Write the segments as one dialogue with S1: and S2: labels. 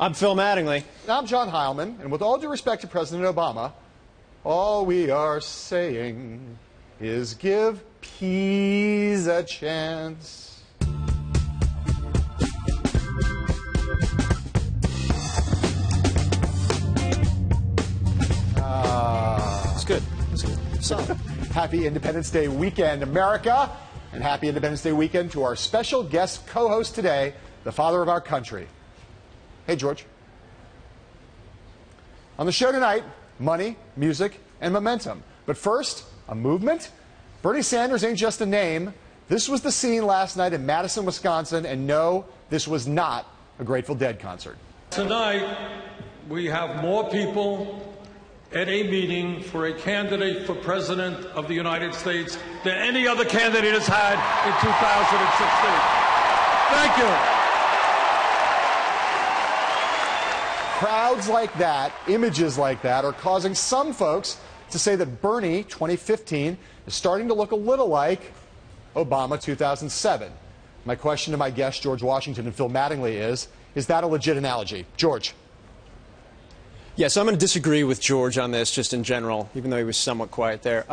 S1: I'm Phil Mattingly.
S2: And I'm John Heilemann, and with all due respect to President Obama, all we are saying is give peas a chance.
S1: It's good. It's good. Solid.
S2: Happy Independence Day weekend, America, and happy Independence Day weekend to our special guest co-host today, the father of our country. Hey, George. On the show tonight, money, music, and momentum. But first, a movement? Bernie Sanders ain't just a name. This was the scene last night in Madison, Wisconsin, and no, this was not a Grateful Dead concert.
S3: Tonight, we have more people at a meeting for a candidate for President of the United States than any other candidate has had in 2016. Thank you.
S2: Crowds like that, images like that, are causing some folks to say that Bernie 2015 is starting to look a little like Obama 2007. My question to my guests, George Washington and Phil Mattingly, is that a legit analogy? George.
S1: Yeah, so I'm going to disagree with George on this just in general, even though he was somewhat quiet there.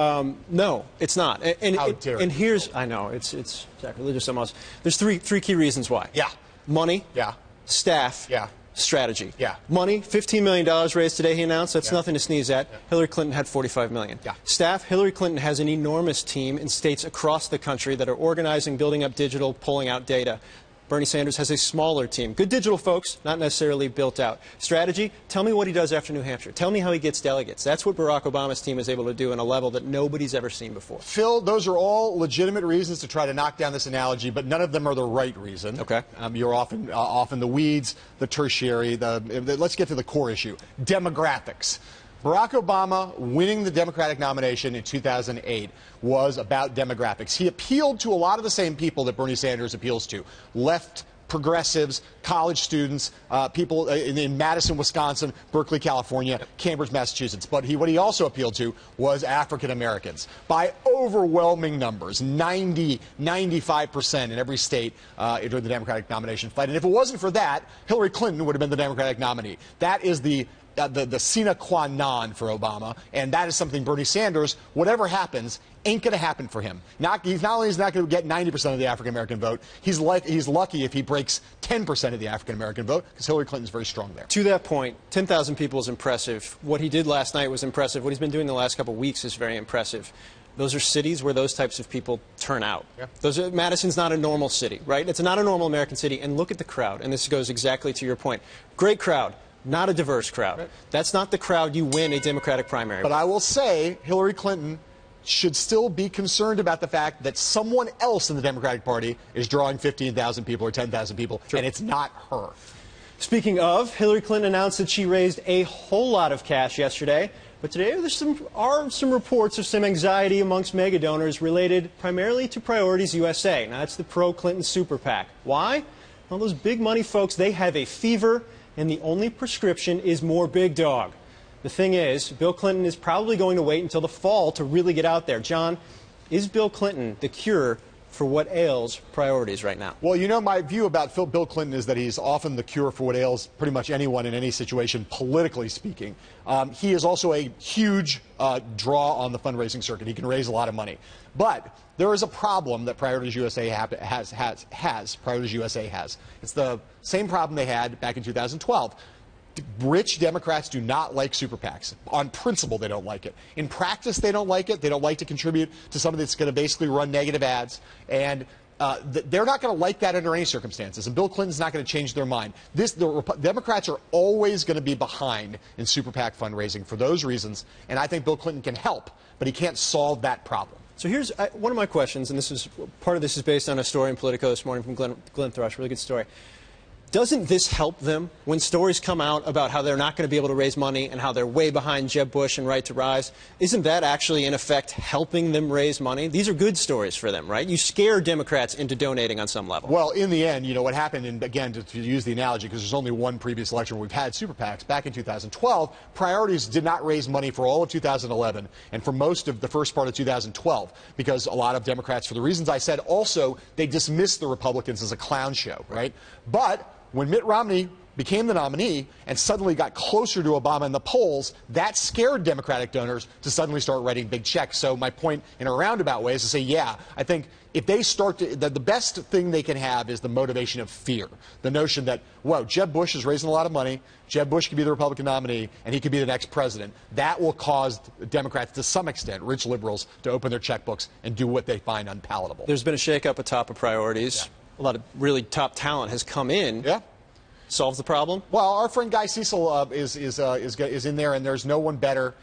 S1: No, it's not. And here's, I know, it's sacrilegious almost. There's three key reasons why.
S2: Yeah.
S1: Money.
S2: Yeah.
S1: Staff.
S2: Yeah.
S1: Strategy.
S2: Yeah.
S1: Money, $15 million raised today, he announced. That's nothing to sneeze at.
S2: Yeah.
S1: Hillary Clinton had $45 million.
S2: Yeah.
S1: Staff, Hillary Clinton has an enormous team in states across the country that are organizing, building up digital, pulling out data. Bernie Sanders has a smaller team. Good digital folks, not necessarily built out. Strategy, tell me what he does after New Hampshire. Tell me how he gets delegates. That's what Barack Obama's team is able to do in a level that nobody's ever seen before.
S2: Phil, those are all legitimate reasons to try to knock down this analogy, but none of them are the right reason.
S1: Okay.
S2: You're often the weeds, the tertiary, let's get to the core issue, demographics. Barack Obama winning the Democratic nomination in 2008 was about demographics. He appealed to a lot of the same people that Bernie Sanders appeals to. Left progressives, college students, people in Madison, Wisconsin, Berkeley, California, Cambridge, Massachusetts. But what he also appealed to was African Americans by overwhelming numbers, 95% in every state during the Democratic nomination fight. And if it wasn't for that, Hillary Clinton would have been the Democratic nominee. That is the sine qua non for Obama, and that is something Bernie Sanders, whatever happens, ain't going to happen for him. He's not only not going to get 90% of the African-American vote, he's lucky if he breaks 10% of the African-American vote, because Hillary Clinton's very strong there.
S1: To that point, 10,000 people is impressive. What he did last night was impressive. What he's been doing the last couple of weeks is very impressive. Those are cities where those types of people turn out. Yeah. Madison's not a normal city, right? It's not a normal American city. And look at the crowd, and this goes exactly to your point. Great crowd. Not a diverse crowd. Right. That's not the crowd you win a Democratic primary.
S2: But I will say Hillary Clinton should still be concerned about the fact that someone else in the Democratic Party is drawing 15,000 people or 10,000 people, and it's not her.
S1: Speaking of, Hillary Clinton announced that she raised a whole lot of cash yesterday. But today there are some reports of some anxiety amongst mega donors related primarily to Priorities USA. Now, that's the pro-Clinton super PAC. Why? Well, those big money folks, they have a fever, and the only prescription is more big dog. The thing is, Bill Clinton is probably going to wait until the fall to really get out there. John, is Bill Clinton the cure for what ails priorities right now?
S2: Well, you know, my view about Bill Clinton is that he's often the cure for what ails pretty much anyone in any situation, politically speaking. He is also a huge draw on the fundraising circuit. He can raise a lot of money. But there is a problem that Priorities USA Priorities USA has. It's the same problem they had back in 2012. Rich Democrats do not like super PACs. On principle, they don't like it. In practice, they don't like it. They don't like to contribute to something that's going to basically run negative ads. And they're not going to like that under any circumstances. And Bill Clinton's not going to change their mind. The Democrats are always going to be behind in super PAC fundraising for those reasons. And I think Bill Clinton can help, but he can't solve that problem.
S1: So here's one of my questions, and part of this is based on a story in Politico this morning from Glenn Thrush, really good story. Doesn't this help them when stories come out about how they're not going to be able to raise money and how they're way behind Jeb Bush and Right to Rise? Isn't that actually, in effect, helping them raise money? These are good stories for them, right? You scare Democrats into donating on some level.
S2: Well, in the end, you know, what happened, and again, to use the analogy, because there's only one previous election where we've had super PACs, back in 2012, Priorities did not raise money for all of 2011 and for most of the first part of 2012, because a lot of Democrats, for the reasons I said, also, they dismissed the Republicans as a clown show, right? But when Mitt Romney became the nominee, and suddenly got closer to Obama in the polls, that scared Democratic donors to suddenly start writing big checks. So my point in a roundabout way is to say, yeah, I think if they start to, the best thing they can have is the motivation of fear. The notion that, whoa, Jeb Bush is raising a lot of money, Jeb Bush could be the Republican nominee, and he could be the next president. That will cause Democrats, to some extent, rich liberals, to open their checkbooks and do what they find unpalatable.
S1: There's been a shakeup atop of priorities. Yeah. A lot of really top talent has come in.
S2: Yeah.
S1: Solves the problem?
S2: Well, our friend Guy Cecil is in there, and there's no one better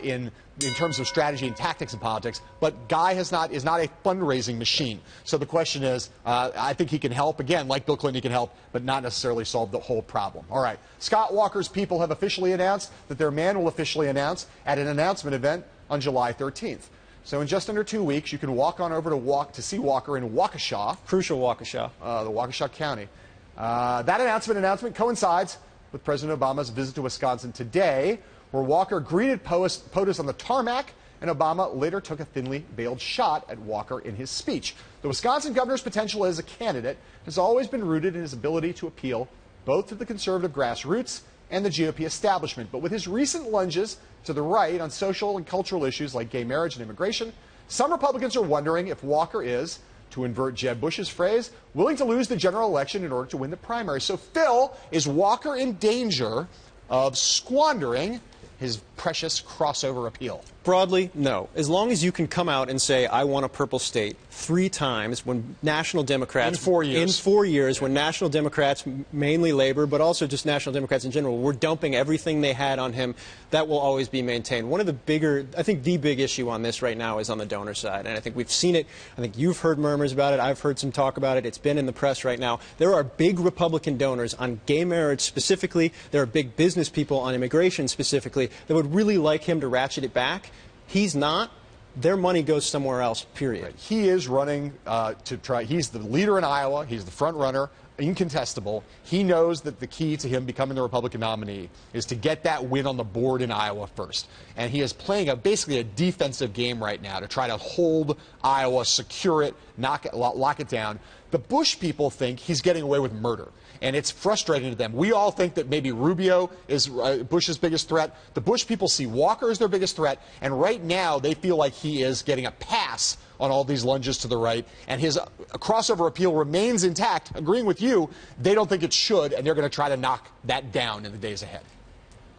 S2: in terms of strategy and tactics in politics. But Guy is not a fundraising machine. So the question is, I think he can help. Again, like Bill Clinton, he can help, but not necessarily solve the whole problem. All right. Scott Walker's people have officially announced that their man will officially announce at an announcement event on July 13th. So in just under 2 weeks, you can walk on over to see Walker in Waukesha.
S1: Crucial Waukesha.
S2: The Waukesha County. That announcement coincides with President Obama's visit to Wisconsin today, where Walker greeted POTUS on the tarmac, and Obama later took a thinly veiled shot at Walker in his speech. The Wisconsin governor's potential as a candidate has always been rooted in his ability to appeal both to the conservative grassroots and the GOP establishment. But with his recent lunges to the right on social and cultural issues like gay marriage and immigration, some Republicans are wondering if Walker is, to invert Jeb Bush's phrase, willing to lose the general election in order to win the primary. So, Phil, is Walker in danger of squandering his precious crossover appeal?
S1: Broadly, no. As long as you can come out and say, I want a purple state 3 times when national Democrats...
S2: In 4 years.
S1: In 4 years, when national Democrats, mainly labor, but also just national Democrats in general, were dumping everything they had on him, that will always be maintained. One of the bigger, I think the big issue on this right now is on the donor side. And I think we've seen it. I think you've heard murmurs about it. I've heard some talk about it. It's been in the press right now. There are big Republican donors on gay marriage specifically. There are big business people on immigration specifically that would really like him to ratchet it back. He's not. Their money goes somewhere else, period.
S2: Right. He is running to try. He's the leader in Iowa. He's the front runner, incontestable. He knows that the key to him becoming the Republican nominee is to get that win on the board in Iowa first. And he is playing basically a defensive game right now to try to hold Iowa, secure it, lock it down. The Bush people think he's getting away with murder. And it's frustrating to them. We all think that maybe Rubio is Bush's biggest threat. The Bush people see Walker as their biggest threat. And right now, they feel like he is getting a pass on all these lunges to the right. And his crossover appeal remains intact. Agreeing with you, they don't think it should, and they're going to try to knock that down in the days ahead.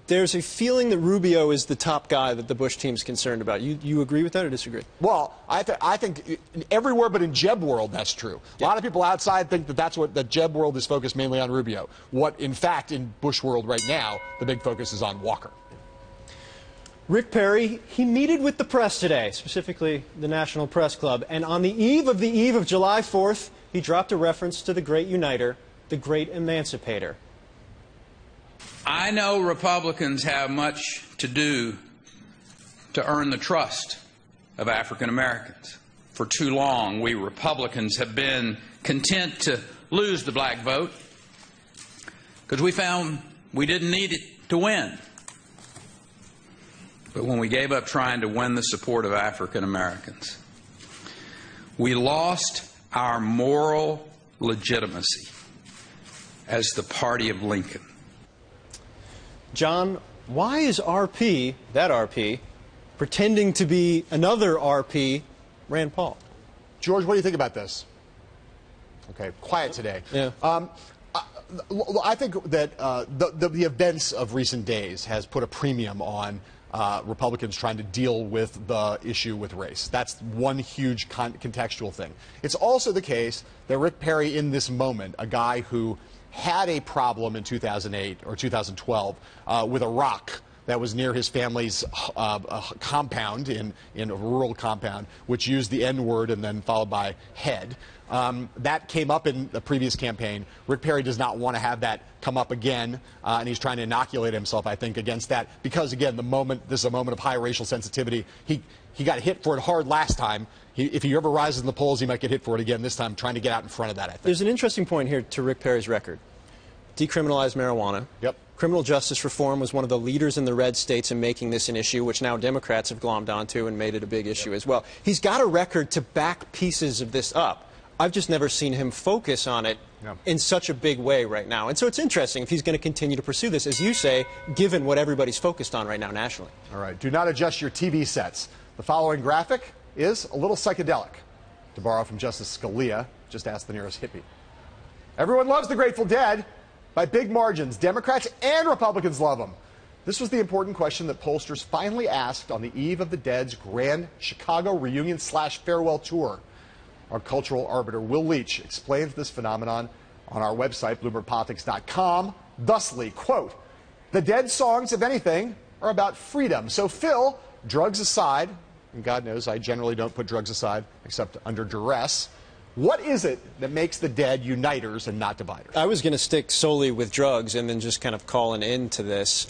S1: There's a feeling that Rubio is the top guy that the Bush team's concerned about. You agree with that or disagree?
S2: Well, I think everywhere but in Jeb world, that's true. Yeah. A lot of people outside think that Jeb world is focused mainly on Rubio. What, in fact, in Bush world right now, the big focus is on Walker.
S1: Rick Perry, he meted with the press today, specifically the National Press Club. And on the eve of July 4th, he dropped a reference to the great uniter, the great emancipator.
S4: I know Republicans have much to do to earn the trust of African Americans. For too long, we Republicans have been content to lose the black vote because we found we didn't need it to win. But when we gave up trying to win the support of African Americans, we lost our moral legitimacy as the party of Lincoln.
S1: John, why is RP, that RP, pretending to be another RP, Rand Paul?
S2: George, what do you think about this? Okay, quiet today.
S1: Yeah.
S2: I think that the events of recent days has put a premium on Republicans trying to deal with the issue with race. That's one huge contextual thing. It's also the case that Rick Perry, in this moment, a guy who had a problem in 2008 or 2012 with a rock that was near his family's compound, in a rural compound, which used the N-word and then followed by head. That came up in the previous campaign. Rick Perry does not want to have that come up again, and he's trying to inoculate himself, I think, against that. Because, again, this is a moment of high racial sensitivity. He got hit for it hard last time. If he ever rises in the polls, he might get hit for it again this time, trying to get out in front of that, I think.
S1: There's an interesting point here to Rick Perry's record. Decriminalized marijuana.
S2: Yep.
S1: Criminal justice reform was one of the leaders in the red states in making this an issue, which now Democrats have glommed onto and made it a big issue as well. He's got a record to back pieces of this up. I've just never seen him focus on it in such a big way right now. And so it's interesting if he's going to continue to pursue this, as you say, given what everybody's focused on right now nationally.
S2: All right. Do not adjust your TV sets. The following graphic is a little psychedelic. To borrow from Justice Scalia, just ask the nearest hippie. Everyone loves the Grateful Dead. By big margins, Democrats and Republicans love them. This was the important question that pollsters finally asked on the eve of the Dead's grand Chicago reunion/farewell tour. Our cultural arbiter, Will Leach, explains this phenomenon on our website, BloombergPolitics.com, thusly, quote, "The Dead songs, if anything, are about freedom. So, Phil, drugs aside," and God knows I generally don't put drugs aside except under duress, what is it that makes the Dead uniters and not dividers?
S1: I was going to stick solely with drugs and then just kind of call an end to this.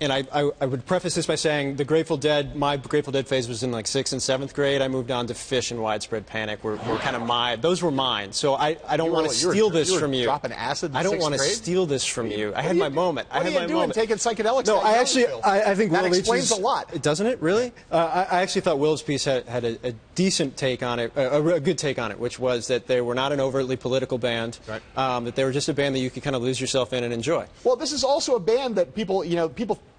S1: And I would preface this by saying the Grateful Dead, my Grateful Dead phase was in like 6th and 7th grade. I moved on to Fish and Widespread Panic. Were kind of those were mine. So I don't want to steal this from you.
S2: Dropping acid in
S1: I don't
S2: 6th
S1: want to
S2: grade?
S1: steal this from you. I had my moment.
S2: What are you doing taking psychedelics?
S1: No, I think
S2: that
S1: Will
S2: explains a lot.
S1: Doesn't it, really? I actually thought Will's piece had a decent take on it, a good take on it, which was that they were not an overtly political band, that they were just a band that you could kind of lose yourself in and enjoy.
S2: Well, this is also a band that people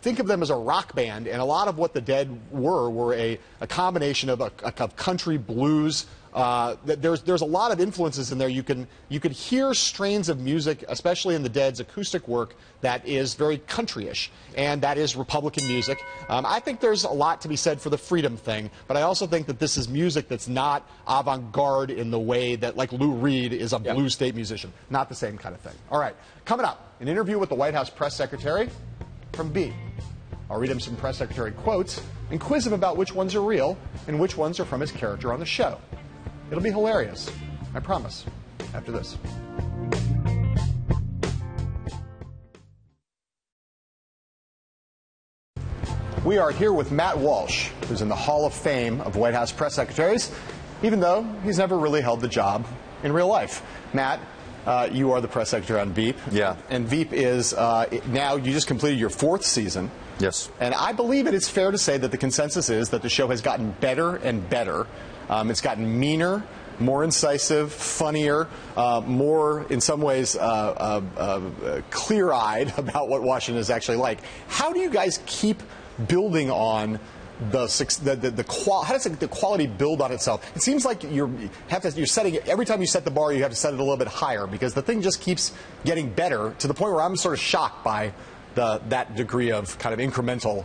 S2: think of them as a rock band, and a lot of what the Dead were a combination of a country blues. There's a lot of influences in there. You could hear strains of music, especially in the Dead's acoustic work, that is very countryish, and that is Republican music. I think there's a lot to be said for the freedom thing, but I also think that this is music that's not avant-garde in the way that, like, Lou Reed is a blues state musician. Not the same kind of thing. All right, coming up, an interview with the White House press secretary from Veep. I'll read him some press secretary quotes and quiz him about which ones are real and which ones are from his character on the show. It'll be hilarious, I promise, after this. We are here with Matt Walsh, who's in the Hall of Fame of White House press secretaries, even though he's never really held the job in real life. Matt, you are the press secretary on Veep.
S5: Yeah.
S2: And Veep is now, you just completed your 4th season.
S5: Yes.
S2: And I believe it's fair to say that the consensus is that the show has gotten better and better. It's gotten meaner, more incisive, funnier, more, in some ways, clear-eyed about what Washington is actually like. How do you guys keep building on how does the quality build on itself? It seems like you're setting it, every time you set the bar, you have to set it a little bit higher, because the thing just keeps getting better to the point where I'm sort of shocked by that degree of kind of incremental.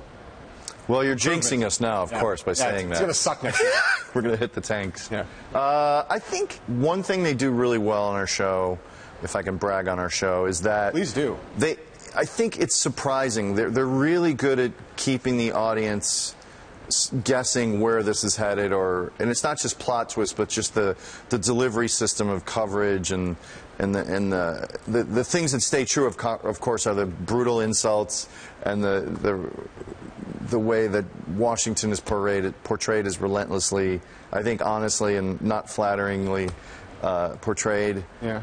S5: Well, you're jinxing us now, of course, by saying that.
S2: It's going to suck next year.
S5: We're going to hit the tanks.
S2: Yeah.
S5: I think one thing they do really well on our show, if I can brag on our show, is that...
S2: Please do.
S5: I think it's surprising. They're really good at keeping the audience guessing where this is headed, and it's not just plot twists, but just the delivery system of coverage and the things that stay true, of course, are the brutal insults and the way that Washington is portrayed as relentlessly, I think, honestly and not flatteringly portrayed.
S2: Yeah.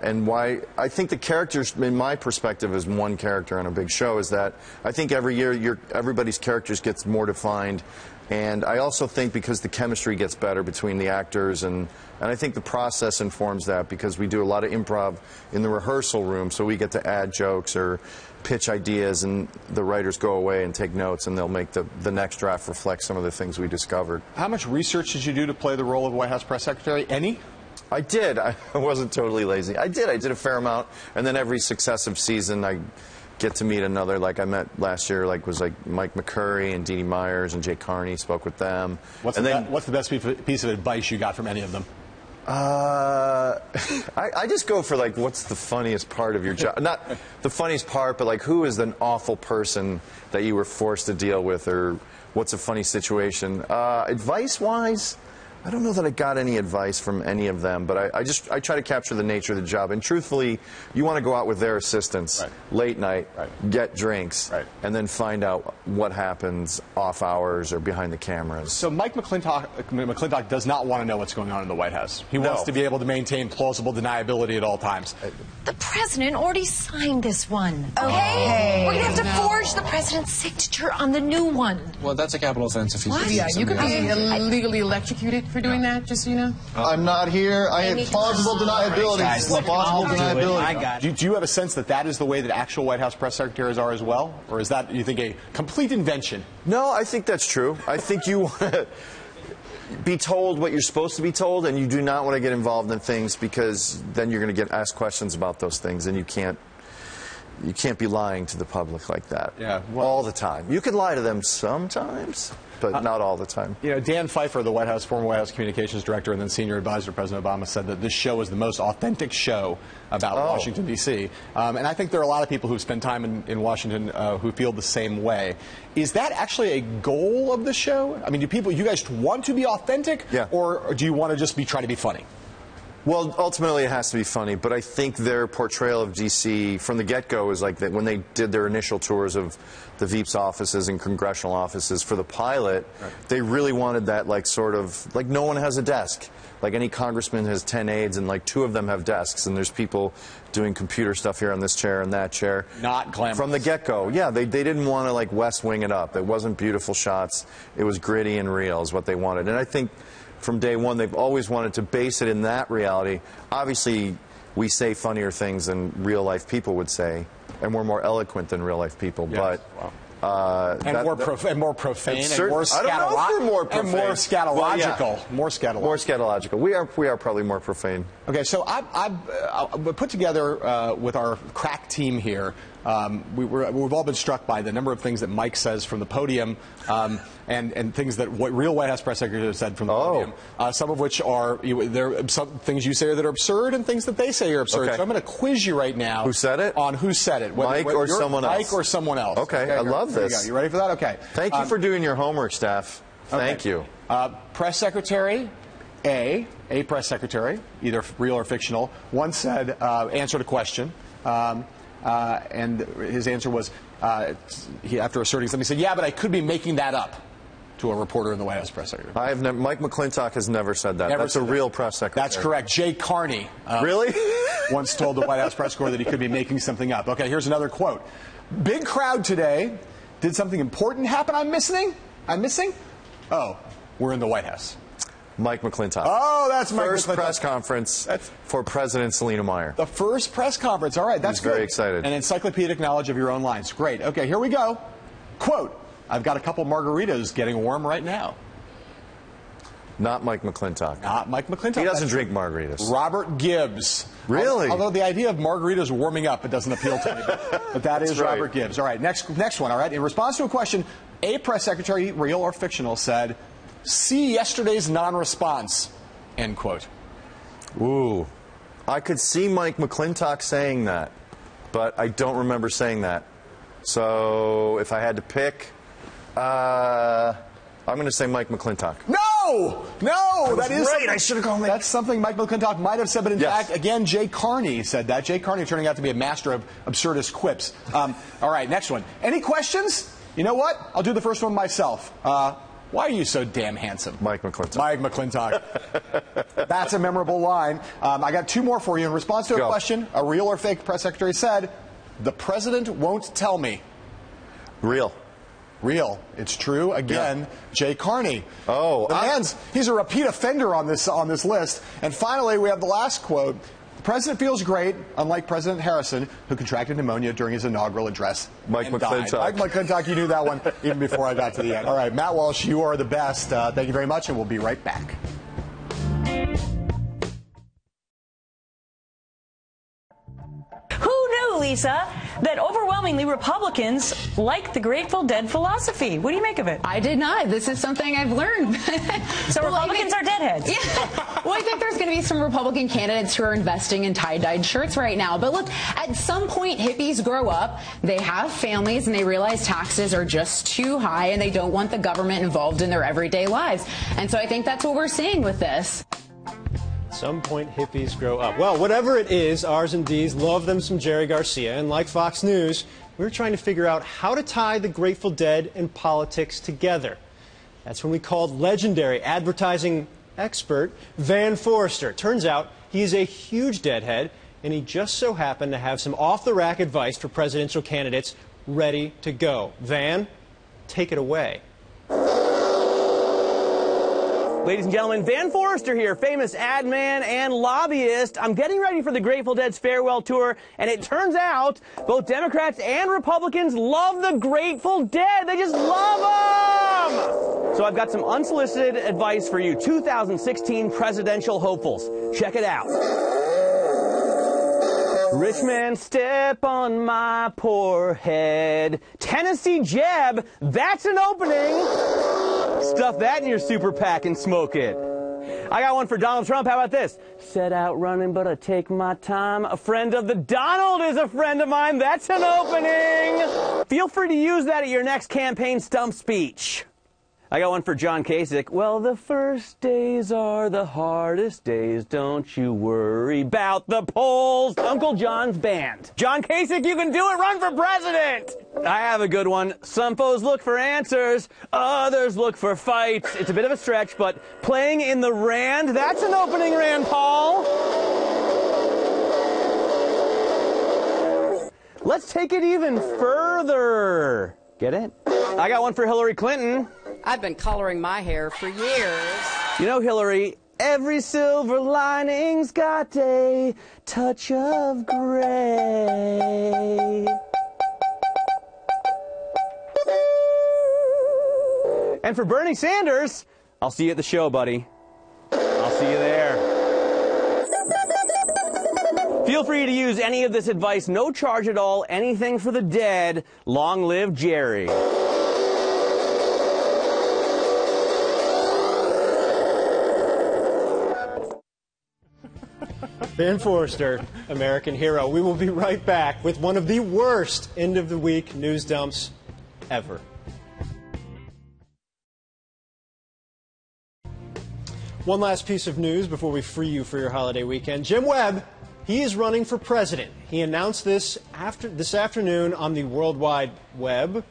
S5: And why I think the characters, in my perspective, as one character on a big show, is that I think every year everybody's characters gets more defined. And I also think because the chemistry gets better between the actors, and I think the process informs that, because we do a lot of improv in the rehearsal room, so we get to add jokes or pitch ideas, and the writers go away and take notes, and they'll make the next draft reflect some of the things we discovered.
S2: How much research did you do to play the role of White House press secretary? Any?
S5: I did. I wasn't totally lazy. I did a fair amount, and then every successive season I get to meet another, like I met last year, was Mike McCurry and Dee Dee Myers and Jay Carney, spoke with them.
S2: What's the best piece of advice you got from any of them?
S5: I just go for, what's the funniest part of your job? Not the funniest part, but who is an awful person that you were forced to deal with, or what's a funny situation? Advice-wise, I don't know that I got any advice from any of them, but I try to capture the nature of the job. And truthfully, you want to go out with their assistants late night, get drinks, and then find out what happens off hours or behind the cameras.
S2: So Mike McClintock does not want to know what's going on in the White House. He wants to be able to maintain plausible deniability at all times.
S6: The president already signed this one, okay? We're going to have to forge the president's signature on the new one.
S7: Well, that's a capital offense if he's...
S6: What?
S7: Yeah,
S6: you could
S7: be
S6: illegally electrocuted.
S7: for doing that, just so you know?
S8: I'm not here. I have plausible deniability. Plausible deniability.
S1: I got it.
S2: Do you have a sense that that is the way that actual White House press secretaries are as well? Or is that, you think, a complete invention?
S5: No, I think that's true. I think you want to be told what you're supposed to be told, and you do not want to get involved in things because then you're going to get asked questions about those things, and you can't be lying to the public like that all the time. You can lie to them sometimes, but not all the time.
S2: You know, Dan Pfeiffer, the former White House communications director and then senior advisor to President Obama, said that this show is the most authentic show about Washington, D.C. And I think there are a lot of people who've spent time in Washington who feel the same way. Is that actually a goal of the show? I mean, do you guys want to be authentic, or do you want to just try to be funny?
S5: Well, ultimately it has to be funny, but I think their portrayal of D.C. from the get-go is like that when they did their initial tours of the Veep's offices and congressional offices for the pilot, they really wanted that sort of, like no one has a desk. Like any congressman has 10 aides and like 2 of them have desks, and there's people doing computer stuff here on this chair and that chair.
S2: Not glamorous.
S5: From the get-go, yeah, they didn't want to West Wing it up. It wasn't beautiful shots. It was gritty and real is what they wanted. And I think from day one, they've always wanted to base it in that reality. Obviously, we say funnier things than real-life people would say, and we're more eloquent than real-life people.
S2: Yes.
S5: But
S2: more profane, and more scatological. More scatological.
S5: We are probably more profane.
S2: Okay, so I've put together with our crack team here. We've all been struck by the number of things that Mike says from the podium, and things that real White House press secretaries have said from the podium. Some of which are some things you say that are absurd, and things that they say are absurd.
S5: Okay.
S2: So I'm going to quiz you right now.
S5: Who said it?
S2: On who said it?
S5: Mike or someone else?
S2: Mike or someone else.
S5: Okay, I love this.
S2: There you go. You ready for that? Okay.
S5: Thank you for doing your homework, staff. Thank you.
S2: Press secretary A press secretary, either real or fictional, once said, answered a question. And his answer was, after asserting something, he said, "Yeah, but I could be making that up," to a reporter in the White House press secretary.
S5: Mike McClintock has never said that. That's a real press secretary.
S2: That's correct. Jay Carney.
S5: Really?
S2: Once told the White House press corps that he could be making something up. Okay, here's another quote. "Big crowd today. Did something important happen I'm missing? Oh, we're in the White House."
S5: Mike McClintock.
S2: Oh, that's Mike
S5: First
S2: McClintock.
S5: press conference for President Selena Meyer.
S2: The first press conference. All right, that's good.
S5: Very excited.
S2: And encyclopedic knowledge of your own lines. Great. Okay, here we go. Quote, "I've got a couple margaritas getting warm right now."
S5: Not Mike McClintock.
S2: Not Mike McClintock.
S5: He doesn't drink margaritas.
S2: Robert Gibbs.
S5: Really?
S2: Although the idea of margaritas warming up, it doesn't appeal to me. But that is
S5: right.
S2: Robert Gibbs. All right, next one. All right. In response to a question, a press secretary, real or fictional, said, "See yesterday's non-response," end quote.
S5: Ooh. I could see Mike McClintock saying that, but I don't remember saying that. So if I had to pick, I'm going to say Mike McClintock.
S2: No, that is
S5: right. I should have gone.
S2: That's something Mike McClintock might have said, but in fact, again, Jay Carney said that. Jay Carney turning out to be a master of absurdist quips. All right, next one. Any questions? You know what? I'll do the first one myself. Why are you so damn handsome?
S5: Mike McClintock.
S2: Mike McClintock. That's a memorable line. I got 2 more for you. In response to a question, a real or fake press secretary said, "The president won't tell me."
S5: Real.
S2: It's true. Again, Jay Carney.
S5: Oh,
S2: he's a repeat offender on this list. And finally, we have the last quote. "The president feels great, unlike President Harrison, who contracted pneumonia during his inaugural address."
S5: Mike McClintock.
S2: Mike McClintock, you knew that one even before I got to the end. All right, Matt Walsh, you are the best. Thank you very much, and we'll be right back.
S9: Lisa, that overwhelmingly Republicans like the Grateful Dead philosophy. What do you make of it?
S7: I did not. This is something I've learned.
S9: So Republicans are deadheads.
S7: Yeah. Well, I think there's going to be some Republican candidates who are investing in tie-dyed shirts right now. But look, at some point, hippies grow up, they have families, and they realize taxes are just too high, and they don't want the government involved in their everyday lives. And so I think that's what we're seeing with this.
S1: Some point hippies grow up. Well, whatever it is, R's and D's love them some Jerry Garcia. And like Fox News, we're trying to figure out how to tie the Grateful Dead and politics together. That's when we called legendary advertising expert Van Forrester. Turns out he's a huge Deadhead, and he just so happened to have some off-the-rack advice for presidential candidates ready to go. Van, take it away.
S10: Ladies and gentlemen, Van Forrester here, famous ad man and lobbyist. I'm getting ready for the Grateful Dead's farewell tour, and it turns out both Democrats and Republicans love the Grateful Dead. They just love them! So I've got some unsolicited advice for you 2016 presidential hopefuls. Check it out. Rich man, step on my poor head. Tennessee Jeb, that's an opening. Stuff that in your super PAC and smoke it. I got one for Donald Trump. How about this? Set out running, but I take my time. A friend of the Donald is a friend of mine. That's an opening. Feel free to use that at your next campaign stump speech. I got one for John Kasich. Well, the first days are the hardest days. Don't you worry about the polls. Uncle John's band. John Kasich, you can do it. Run for president. I have a good one. Some foes look for answers. Others look for fights. It's a bit of a stretch, but playing in the Rand, that's an opening, Rand Paul. Let's take it even further. Get it? I got one for Hillary Clinton.
S11: I've been coloring my hair for years.
S10: You know, Hillary, every silver lining's got a touch of gray. And for Bernie Sanders, I'll see you at the show, buddy. I'll see you there. Feel free to use any of this advice, no charge at all, anything for the dead. Long live Jerry.
S1: Van Forrester, American hero. We will be right back with one of the worst end-of-the-week news dumps ever. One last piece of news before we free you for your holiday weekend. Jim Webb, he is running for president. He announced this afternoon on the World Wide Web,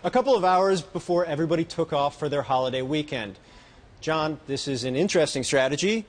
S1: a couple of hours before everybody took off for their holiday weekend. John, this is an interesting strategy.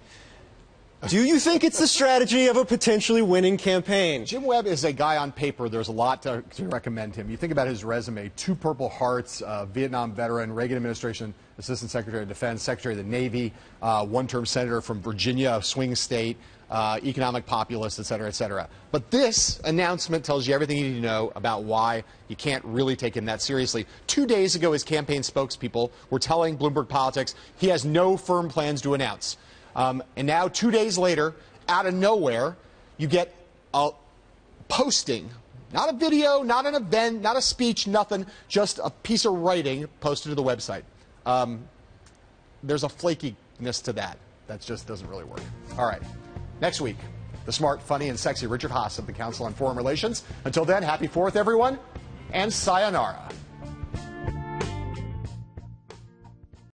S1: Do you think it's the strategy of a potentially winning campaign?
S2: Jim Webb is a guy on paper. There's a lot to recommend him. You think about his resume, 2 Purple Hearts, Vietnam veteran, Reagan administration, Assistant Secretary of Defense, Secretary of the Navy, one-term senator from Virginia, a swing state, economic populist, et cetera, et cetera. But this announcement tells you everything you need to know about why you can't really take him that seriously. 2 days ago, his campaign spokespeople were telling Bloomberg Politics he has no firm plans to announce. And now, 2 days later, out of nowhere, you get a posting. Not a video, not an event, not a speech, nothing. Just a piece of writing posted to the website. There's a flakiness to that. That just doesn't really work. All right. Next week, the smart, funny, and sexy Richard Haas of the Council on Foreign Relations. Until then, happy 4th, everyone, and sayonara.